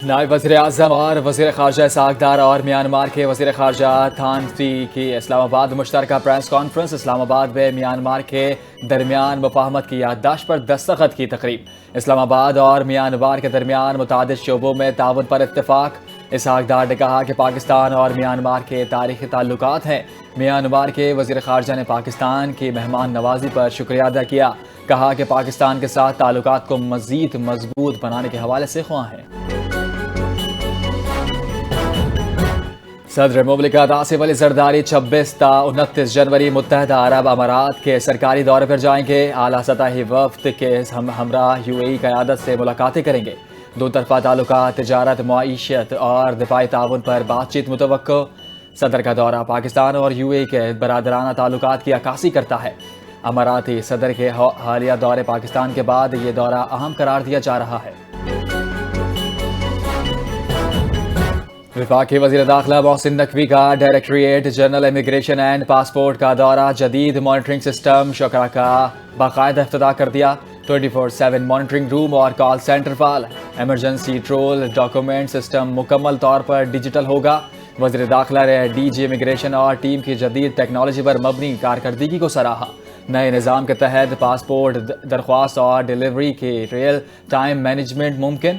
نائب وزیر اعظم اور وزیر خارجہ اسحاق ڈار اور میانمار کے وزیر خارجہ تھان فی کی اسلام آباد مشترکہ پریس کانفرنس۔ اسلام آباد میں میانمار کے درمیان مفاہمت کی یادداشت پر دستخط کی تقریب۔ اسلام آباد اور میانمار کے درمیان متعدد شعبوں میں تعاون پر اتفاق۔ اسحاق ڈار نے کہا کہ پاکستان اور میانمار کے تاریخی تعلقات ہیں۔ میانمار کے وزیر خارجہ نے پاکستان کی مہمان نوازی پر شکریہ ادا کیا۔ کہا کہ پاکستان کے ساتھ تعلقات کو مزید مضبوط بنانے کے حوالے سے خواہاں ہیں۔ صدر مملکت آصف علی زرداری 26 تا 29 جنوری متحدہ عرب امارات کے سرکاری دورے پر جائیں گے۔ اعلیٰ سطحی وفد کے ہمراہ UAE قیادت سے ملاقاتیں کریں گے۔ دو طرفہ تعلقات، تجارت، معیشت اور دفاعی تعاون پر بات چیت متوقع۔ صدر کا دورہ پاکستان اور UAE کے برادرانہ تعلقات کی عکاسی کرتا ہے۔ اماراتی صدر کے حالیہ دورے پاکستان کے بعد یہ دورہ اہم قرار دیا جا رہا ہے۔ وفاقی وزیر داخلہ محسن نقوی کا directorate general immigration and passport کا دورہ۔ جدید مانیٹرنگ سسٹم شکرا کا باقاعدہ افتتاح کر دیا۔ 24/7 مانیٹرنگ روم اور کال سینٹر فعال۔ ایمرجنسی ٹرول ڈاکومنٹ سسٹم مکمل طور پر ڈیجیٹل ہوگا۔ وزیر داخلہ نے DG امیگریشن اور ٹیم کی جدید ٹیکنالوجی پر مبنی کارکردگی کو سراہا۔ نئے نظام کے تحت پاسپورٹ درخواست اور ڈیلیوری کی ریئل ٹائم مینجمنٹ ممکن۔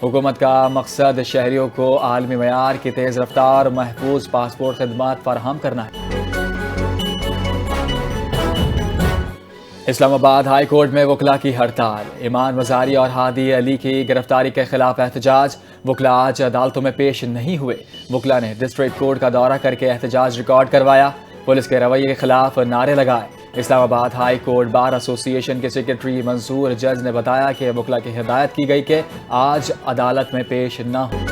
حکومت کا مقصد شہریوں کو عالمی معیار کی تیز رفتار اور محفوظ پاسپورٹ خدمات فراہم کرنا ہے۔ اسلام آباد ہائی کورٹ میں وکلاء کی ہڑتال۔ ایمان وزاری اور ہادی علی کی گرفتاری کے خلاف احتجاج۔ وکلاء آج عدالتوں میں پیش نہیں ہوئے۔ وکلاء نے ڈسٹرکٹ کورٹ کا دورہ کر کے احتجاج ریکارڈ کروایا۔ پولیس کے رویے کے خلاف نعرے لگائے۔ اسلام آباد ہائی کورٹ بار ایسوسی ایشن کے سیکرٹری منصور جج نے بتایا کہ وکلاء کی ہدایت کی گئی کہ آج عدالت میں پیش نہ ہوں۔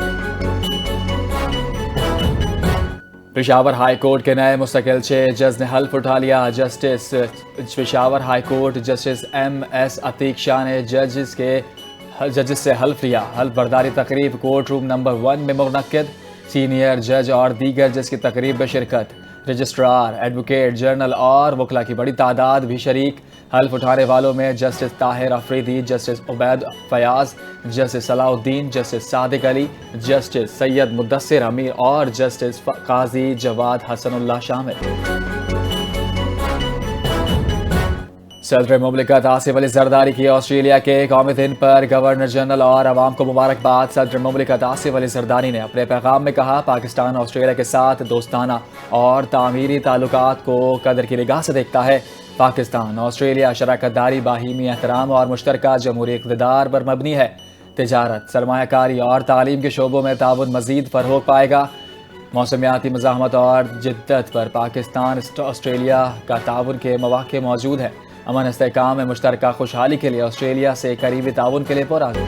پشاور ہائی کورٹ کے نئے مستقل 6 جج نے حلف اٹھا لیا۔ Justice Peshawar high court justice MS Atiq Shah نے ججز سے حلف لیا۔ حلف برداری تقریب کورٹ روم نمبر 1 میں منعقد۔ سینئر جج اور دیگر جج کی تقریب میں شرکت۔ رجسٹرار، ایڈوکیٹ جنرل اور وکلاء کی بڑی تعداد بھی شریک۔ حلف اٹھانے والوں میں justice Tahir Afridi, justice Ubaid Fayyaz, justice Salah Uddin, justice Sadiq Ali, justice Syed Mudassir Amir اور جسٹس قاضی جواد حسن اللہ شامل۔ صدر مملکت آصف علی زرداری کی آسٹریلیا کے قومی دن پر گورنر جنرل اور عوام کو مبارکباد۔ صدر مملکت آصف علی زرداری نے اپنے پیغام میں کہا، پاکستان آسٹریلیا کے ساتھ دوستانہ اور تعمیری تعلقات کو قدر کی نگاہ سے دیکھتا ہے۔ پاکستان آسٹریلیا شراکت داری باہمی احترام اور مشترکہ جمہوری اقتدار پر مبنی ہے۔ تجارت، سرمایہ کاری اور تعلیم کے شعبوں میں تعاون مزید فروغ پائے گا۔ موسمیاتی مزاحمت اور جدت پر پاکستان آسٹریلیا کا تعاون کے مواقع موجود ہیں۔ امن استحکام میں مشترکہ خوشحالی کے لیے آسٹریلیا سے قریبی تعاون کے لیے پرعزم۔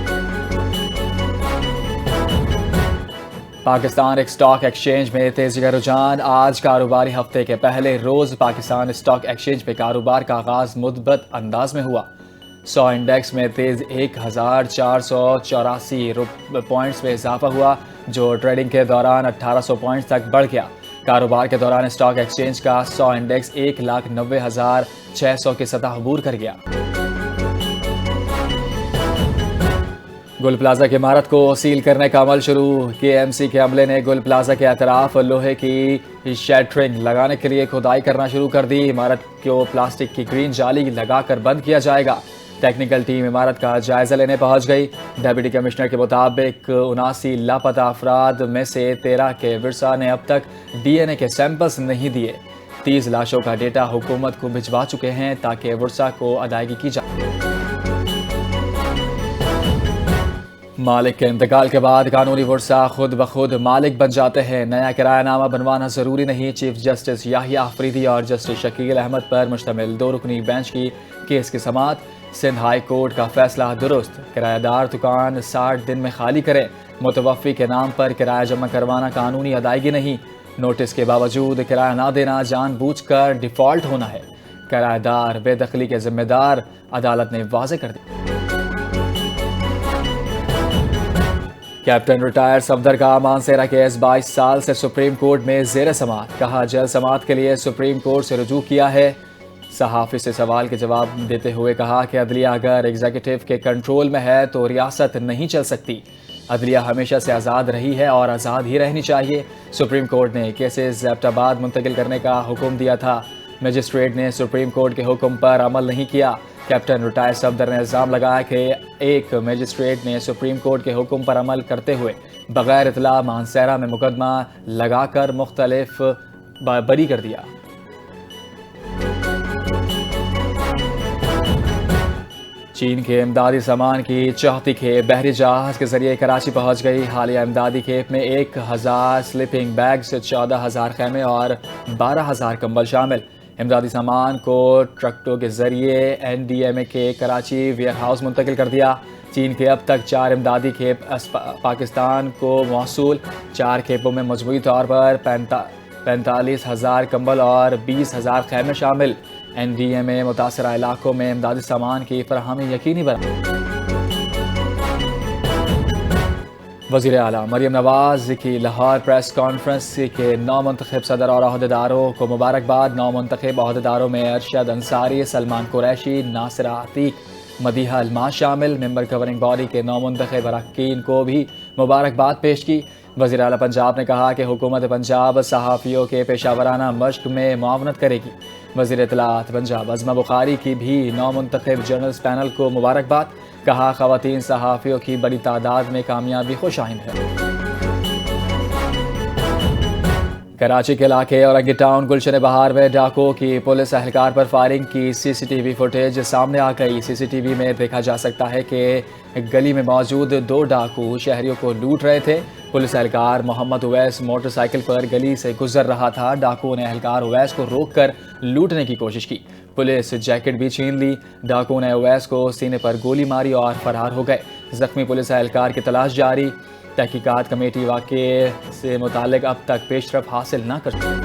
پاکستان اسٹاک ایکسچینج میں تیزی کا رجحان۔ آج کاروباری ہفتے کے پہلے روز پاکستان اسٹاک ایکسچینج پہ کاروبار کا آغاز مثبت انداز میں ہوا۔ 100 انڈیکس میں تیز 1484 پوائنٹس میں اضافہ ہوا، جو ٹریڈنگ کے دوران 1800 پوائنٹس تک بڑھ گیا۔ کاروبار کے دوران اسٹاک ایکسچینج کا 100 انڈیکس 1,90,600 کی سطح عبور کر گیا۔ گل پلازہ کی عمارت کو سیل کرنے کا عمل شروع۔ KMC کے عملے نے گل پلازہ کے اطراف لوہے کی شیٹرنگ لگانے کے لیے کھدائی کرنا شروع کر دی۔ عمارت کو پلاسٹک کی گرین جالی لگا کر بند کیا جائے گا۔ ٹیکنیکل ٹیم عمارت کا جائزہ لینے پہنچ گئی۔ ڈپٹی کمشنر کے مطابق 79 لاپتہ افراد میں سے 13 کے ورثاء نے اب تک DNA کے سیمپلز نہیں دیے۔ 30 لاشوں کا ڈیٹا حکومت کو بھجوا چکے ہیں تاکہ ورثاء کو ادائیگی کی جائے۔ مالک کے انتقال کے بعد قانونی ورثاء خود بخود مالک بن جاتے ہیں۔ نیا کرایہ نامہ بنوانا ضروری نہیں۔ چیف جسٹس یاحییٰ افریدی اور جسٹس شکیل احمد پر مشتمل 2 رکنی بینچ کی کیس کی سماعت۔ سندھ ہائی کورٹ کا فیصلہ درست۔ کرایہ دار دکان 60 دن میں خالی کریں۔ متوفی کے نام پر کرایہ جمع کروانا قانونی ادائیگی نہیں۔ نوٹس کے باوجود کرایہ نہ دینا جان بوجھ کر ڈیفالٹ ہونا ہے۔ کرایہ دار بے دخلی کے ذمہ دار، عدالت نے واضح کر دی۔ کیپٹن ریٹائر صفدر کا مانسیرا کیس 22 سال سے سپریم کورٹ میں زیر سماعت۔ کہا جلد سماعت کے لیے سپریم کورٹ سے رجوع کیا ہے۔ صحافی سے سوال کے جواب دیتے ہوئے کہا کہ عدلیہ اگر ایگزیکٹو کے کنٹرول میں ہے تو ریاست نہیں چل سکتی۔ عدلیہ ہمیشہ سے آزاد رہی ہے اور آزاد ہی رہنی چاہیے۔ سپریم کورٹ نے کیسز ایبٹ آباد منتقل کرنے کا حکم دیا تھا، مجسٹریٹ نے سپریم کورٹ کے حکم پر عمل نہیں کیا۔ کیپٹن ریٹائر صفدر نے الزام لگایا کہ ایک مجسٹریٹ نے سپریم کورٹ کے حکم پر عمل کرتے ہوئے بغیر اطلاع مانسہرہ میں مقدمہ لگا کر مختلف بری کر دیا۔ چین کے امدادی سامان کی چوتھی کھیپ بحری جہاز کے ذریعے کراچی پہنچ گئی۔ حالیہ امدادی کھیپ میں 1000 سلیپنگ بیگز، 14000 خیمے اور 12000 کمبل شامل۔ امدادی سامان کو ٹرکوں کے ذریعے NDMA کے کراچی ویئر ہاؤس منتقل کر دیا۔ چین کے اب تک 4 امدادی کھیپ پاکستان کو موصول، 4 کھیپوں میں مجموعی طور پر 45,000 کمبل اور 20,000 خیمے شامل۔ NDMA متاثرہ علاقوں میں امدادی سامان کی فراہمی یقینی بنا۔ وزیر اعلیٰ مریم نواز کی لاہور پریس کانفرنس کے نومنتخب صدر اور عہدیداروں کو مبارکباد۔ نومنتخب عہدیداروں میں ارشد انصاری، سلمان قریشی، ناصرہ عتیق، مدیحہ الماس شامل۔ ممبر گورننگ باڈی کے نومنتخب اراکین کو بھی مبارکباد پیش کی۔ وزیر اعلیٰ پنجاب نے کہا کہ حکومت پنجاب صحافیوں کے پیشہ ورانہ مشق میں معاونت کرے گی۔ وزیر اطلاعات پنجاب عظمہ بخاری کی بھی نومنتخب جرنلز پینل کو مبارکباد۔ کہا خواتین صحافیوں کی بڑی تعداد میں کامیابی خوش آئند ہے۔ کراچی کے علاقے اورنگی ٹاؤن گلشن بہار میں ڈاکوؤں کی پولیس اہلکار پر فائرنگ کی CCTV فوٹیج سامنے آ گئی۔ CCTV میں دیکھا جا سکتا ہے کہ گلی میں موجود 2 ڈاکو شہریوں کو لوٹ رہے تھے۔ پولیس اہلکار محمد اویس موٹر سائیکل پر گلی سے گزر رہا تھا۔ ڈاکوؤں نے اہلکار اویس کو روک کر لوٹنے کی کوشش کی۔ پولیس جیکٹ بھی چھین لی۔ ڈاکوؤں نے اویس کو سینے پر گولی ماری اور فرار ہو گئے۔ زخمی پولیس اہلکار کی تلاش جاری۔ تحقیقات کمیٹی واقعے سے متعلق اب تک پیش رفت حاصل نہ کر سکی۔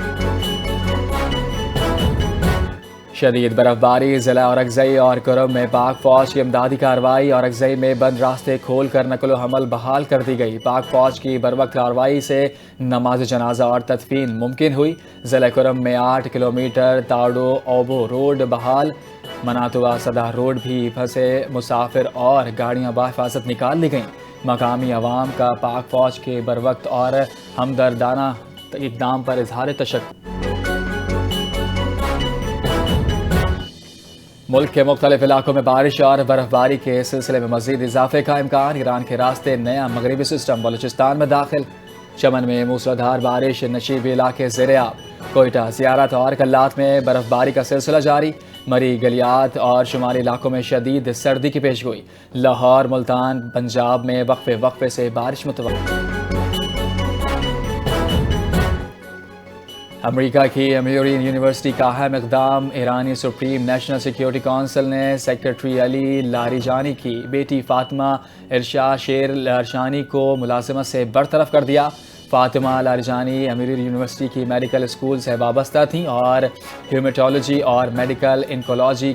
شدید برف باری، ضلع اورکزئی اور کرم میں پاک فوج کی امدادی کارروائی۔ اورکزئی میں بند راستے کھول کر نقل و حمل بحال کر دی گئی۔ پاک فوج کی بروقت کارروائی سے نماز جنازہ اور تدفین ممکن ہوئی۔ ضلع کرم میں 8 کلومیٹر تاڑو اوبو روڈ بحال۔ مناتوا صدہ روڈ بھی پھنسے مسافر اور گاڑیاں بحفاظت نکال لی گئیں۔ مقامی عوام کا پاک فوج کے بروقت اور ہمدردانہ اقدام پر اظہار تشکر۔ ملک کے مختلف علاقوں میں بارش اور برف باری کے سلسلے میں مزید اضافے کا امکان۔ ایران کے راستے نیا مغربی سسٹم بلوچستان میں داخل۔ چمن میں موسلادھار بارش، نشیبی علاقے زیر آب۔ کوئٹہ، زیارت اور کلات میں برف باری کا سلسلہ جاری۔ مری، گلیات اور شمالی علاقوں میں شدید سردی کی پیشگوئی۔ لاہور، ملتان، پنجاب میں وقفے وقفے سے بارش متوقع۔ امریکہ کی امیوری یونیورسٹی کا اہم اقدام۔ ایرانی سپریم نیشنل سیکیورٹی کونسل نے سیکرٹری علی لاریجانی کی بیٹی فاطمہ ارشا شیر لارشانی کو ملازمت سے برطرف کر دیا۔ فاطمہ لاریجانی امیوری یونیورسٹی کی میڈیکل اسکول سے وابستہ تھیں اور ہیومیٹولوجی اور میڈیکل انکولوجی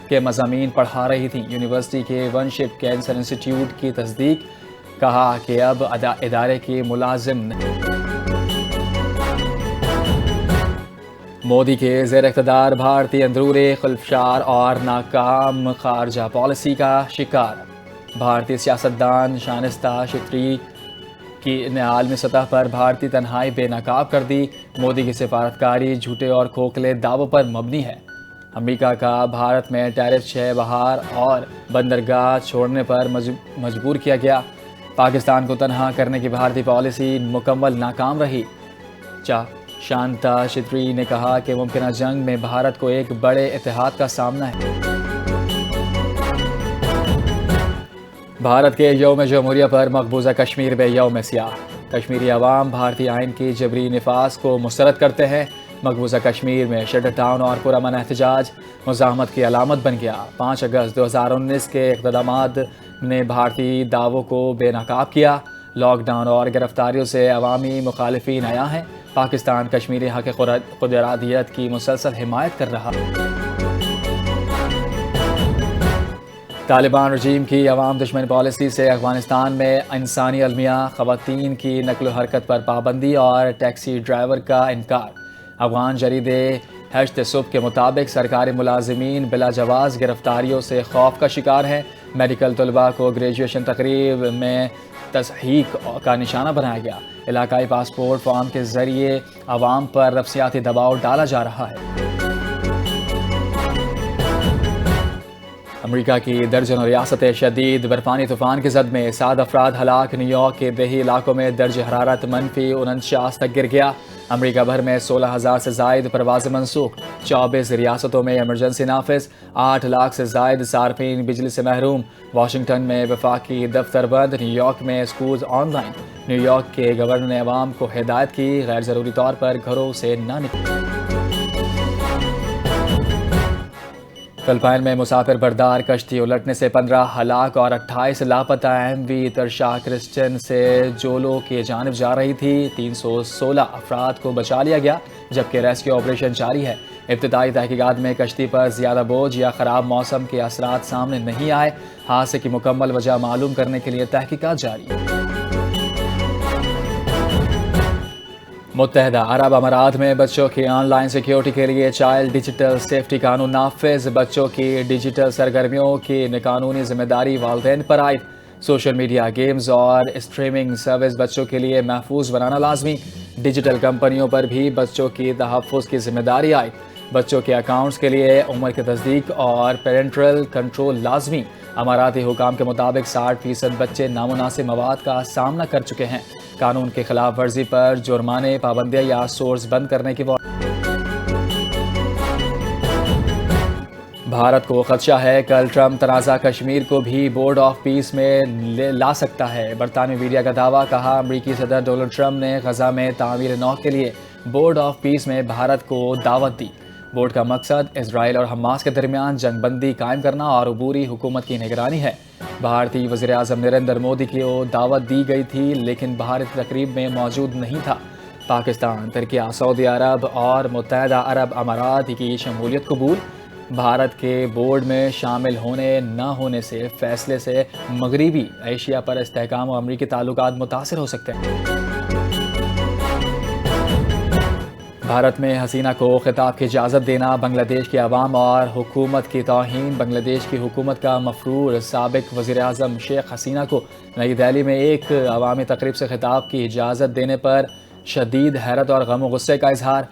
کے مضامین پڑھا رہی تھیں۔ یونیورسٹی کے ونشپ کینسر انسٹیٹیوٹ کی تصدیق، کہا کہ اب ادارے کی ملازم نہیں۔ مودی کے زیر اقتدار بھارتی اندرونی خلفشار اور ناکام خارجہ پالیسی کا شکار۔ بھارتی سیاستدان شائستہ شتری نے عالمی سطح پر بھارتی تنہائی بے نقاب کر دی۔ مودی کی سفارتکاری جھوٹے اور کھوکھلے دعووں پر مبنی ہے۔ امریکہ کا بھارت میں ٹیرف 6 بہار اور بندرگاہ چھوڑنے پر مجبور کیا گیا۔ پاکستان کو تنہا کرنے کی بھارتی پالیسی مکمل ناکام رہی۔ شانتا شتری نے کہا کہ ممکنہ جنگ میں بھارت کو ایک بڑے اتحاد کا سامنا ہے۔ بھارت کے یوم جمہوریہ پر مقبوضہ کشمیر میں یوم سیاہ۔ کشمیری عوام بھارتی آئین کی جبری نفاذ کو مسترد کرتے ہیں۔ مقبوضہ کشمیر میں شٹر ڈاؤن اور پرامن احتجاج مزاحمت کی علامت بن گیا۔ 5 اگست 2019 کے اقدامات نے بھارتی دعووں کو بے نقاب کیا۔ لاک ڈاؤن اور گرفتاریوں سے عوامی مخالفین عیاں ہیں۔ پاکستان کشمیری حق خود ارادیت کی مسلسل حمایت کر رہا ہے۔ طالبان رجیم کی عوام دشمن پالیسی سے افغانستان میں انسانی المیہ، خواتین کی نقل و حرکت پر پابندی اور ٹیکسی ڈرائیور کا انکار۔ افغان جریدے ہشت صبح کے مطابق سرکاری ملازمین بلا جواز گرفتاریوں سے خوف کا شکار ہیں۔ میڈیکل طلباء کو گریجویشن تقریب میں تضحیک کا نشانہ بنایا گیا۔ علاقائی پاسپورٹ فارم کے ذریعے عوام پر نفسیاتی دباؤ ڈالا جا رہا ہے۔ امریکہ کی درجنوں ریاستیں شدید برفانی طوفان کی زد میں 7 افراد ہلاک۔ نیو یارک کے دیہی علاقوں میں درجہ حرارت -49 تک گر گیا۔ امریکہ بھر میں 16,000 سے زائد پروازیں منسوخ۔ 24 ریاستوں میں ایمرجنسی نافذ۔ 8 لاکھ سے زائد صارفین بجلی سے محروم۔ واشنگٹن میں وفاقی دفتر بند۔ نیو یارک میں schools on line. New York کے گورنر نے عوام کو ہدایت کی، غیر ضروری طور پر گھروں سے نہ نکلیں۔ فلپائن میں مسافر بردار کشتی الٹنے سے 15 ہلاک اور 28 لاپتہ۔ ایم وی ترشا کرسچن سے جولو کی جانب جا رہی تھی۔ 316 افراد کو بچا لیا گیا جبکہ ریسکیو آپریشن جاری ہے۔ ابتدائی تحقیقات میں کشتی پر زیادہ بوجھ یا خراب موسم کے اثرات سامنے نہیں آئے۔ حادثے کی مکمل وجہ معلوم کرنے کے لیے تحقیقات جاری ہیں۔ متحدہ عرب امارات میں بچوں کی آن لائن سیکیورٹی کے لیے چائلڈ ڈیجیٹل سیفٹی قانون نافذ۔ بچوں کی ڈیجیٹل سرگرمیوں کی قانونی ذمہ داری والدین پر عائد۔ سوشل میڈیا، گیمز اور اسٹریمنگ سروس بچوں کے لیے محفوظ بنانا لازمی۔ ڈیجیٹل کمپنیوں پر بھی بچوں کی تحفظ کی ذمہ داری عائد۔ بچوں کے اکاؤنٹس کے لیے عمر کی تصدیق اور پیرنٹل کنٹرول لازمی۔ اماراتی حکام کے مطابق 60% بچے نامناسب مواد کا سامنا کر چکے ہیں۔ قانون کی خلاف ورزی پر جرمانے، پابندیاں یا سورس بند کرنے کی بھارت کو خدشہ ہے کل ٹرمپ تنازع کشمیر کو بھی بورڈ آف پیس میں لا سکتا ہے۔ برطانوی میڈیا کا دعویٰ، کہا امریکی صدر ڈونلڈ ٹرمپ نے غزہ میں تعمیر نو کے لیے بورڈ آف پیس میں بھارت کو دعوت دی۔ بورڈ کا مقصد اسرائیل اور حماس کے درمیان جنگ بندی قائم کرنا اور عبوری حکومت کی نگرانی ہے۔ بھارتی وزیر اعظم نریندر مودی کی دعوت دی گئی تھی لیکن بھارت تقریب میں موجود نہیں تھا۔ پاکستان، ترکیہ، سعودی عرب اور متحدہ عرب امارات کی شمولیت قبول۔ بھارت کے بورڈ میں شامل ہونے نہ ہونے سے فیصلے سے مغربی ایشیا پر استحکام و امریکی تعلقات متاثر ہو سکتے ہیں۔ بھارت میں حسینہ کو خطاب کی اجازت دینا بنگلہ دیش کے عوام اور حکومت کی توہین۔ بنگلہ دیش کی حکومت کا مفرور سابق وزیر اعظم شیخ حسینہ کو نئی دہلی میں ایک عوامی تقریب سے خطاب کی اجازت دینے پر شدید حیرت اور غم و غصے کا اظہار۔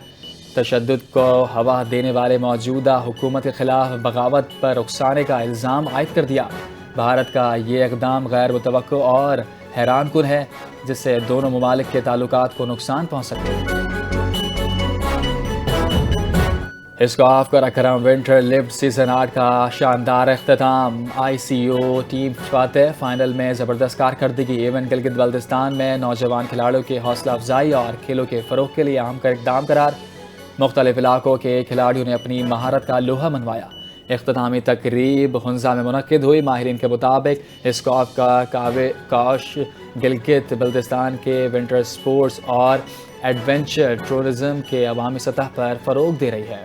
تشدد کو ہوا دینے والے موجودہ حکومت کے خلاف بغاوت پر اکسانے کا الزام عائد کر دیا۔ بھارت کا یہ اقدام غیر متوقع اور حیران کن ہے جس سے دونوں ممالک کے تعلقات کو نقصان پہنچ سکتا ہے۔ اسکاف کا اکرم ونٹر لفٹ سیزن 8 کا شاندار اختتام۔ آئی سی او ٹیم فاتح، فائنل میں زبردست کارکردگی۔ ایون گلگت بلتستان میں نوجوان کھلاڑیوں کی حوصلہ افزائی اور کھیلوں کے فروغ کے لیے اہم اقدام قرار۔ مختلف علاقوں کے کھلاڑیوں نے اپنی مہارت کا لوہا منوایا۔ اختتامی تقریب ہنزا میں منعقد ہوئی۔ ماہرین کے مطابق اسکاف کا کاوش گلگت بلتستان کے ونٹر سپورٹس اور ایڈونچر ٹورزم کے عوامی سطح پر فروغ دے رہی ہے۔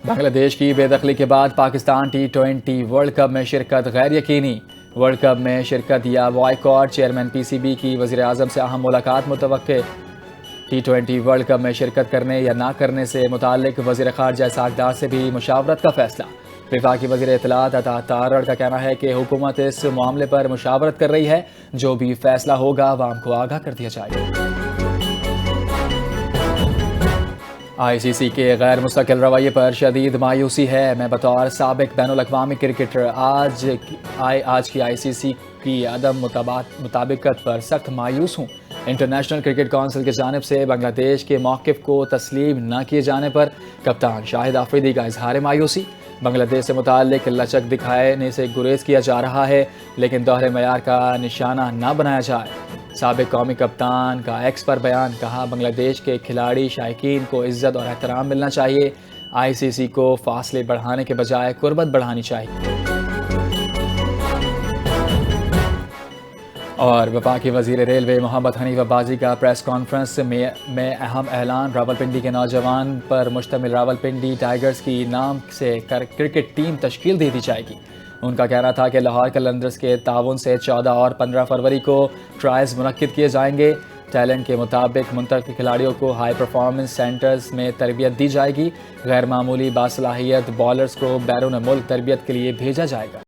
بنگلہ دیش کی بے دخلی کے بعد پاکستان T20 ورلڈ کپ میں شرکت غیر یقینی۔ ورلڈ کپ میں شرکت یا boycott, chairman P C B کی وزیر اعظم سے اہم ملاقات متوقع۔ T20 ورلڈ کپ میں شرکت کرنے یا نہ کرنے سے متعلق وزیر خارجہ اسحاق ڈار سے بھی مشاورت کا فیصلہ۔ وفاقی وزیر اطلاعات عطا تارڑ کا کہنا ہے کہ حکومت اس معاملے پر مشاورت کر رہی ہے، جو بھی فیصلہ ہوگا عوام کو آگاہ کر دیا جائے گا۔ آئی سی سی کے غیر مستقل رویے پر شدید مایوسی ہے۔ میں بطور سابق بین الاقوامی کرکٹر آج کی آئی سی سی کی عدم مطابقت پر سخت مایوس ہوں۔ انٹرنیشنل کرکٹ کونسل کی جانب سے بنگلہ دیش کے موقف کو تسلیم نہ کیے جانے پر کپتان شاہد آفریدی کا اظہار مایوسی۔ بنگلہ دیش سے متعلق لچک دکھانے سے گریز کیا جا رہا ہے لیکن دوہرے معیار کا نشانہ نہ بنایا جائے۔ سابق قومی کپتان کا ایکس پر بیان، کہا بنگلہ دیش کے کھلاڑی شائقین کو عزت اور احترام ملنا چاہیے۔ آئی سی سی کو فاصلے بڑھانے کے بجائے قربت بڑھانی چاہیے۔ اور وفاقی وزیر ریلوے محمد حنیف عباسی کا پریس کانفرنس میں اہم اعلان۔ راولپنڈی کے نوجوان پر مشتمل راولپنڈی ٹائیگرز کی نام سے کرکٹ ٹیم تشکیل دے دی جائے گی۔ ان کا کہنا تھا کہ لاہور قلندرز کے تعاون سے 14 اور 15 فروری کو ٹرائلز منعقد کیے جائیں گے۔ ٹیلنٹ کے مطابق منتخب کھلاڑیوں کو ہائی پرفارمنس سینٹرز میں تربیت دی جائے گی۔ غیر معمولی باصلاحیت بالرز کو بیرون ملک تربیت کے لیے بھیجا جائے گا۔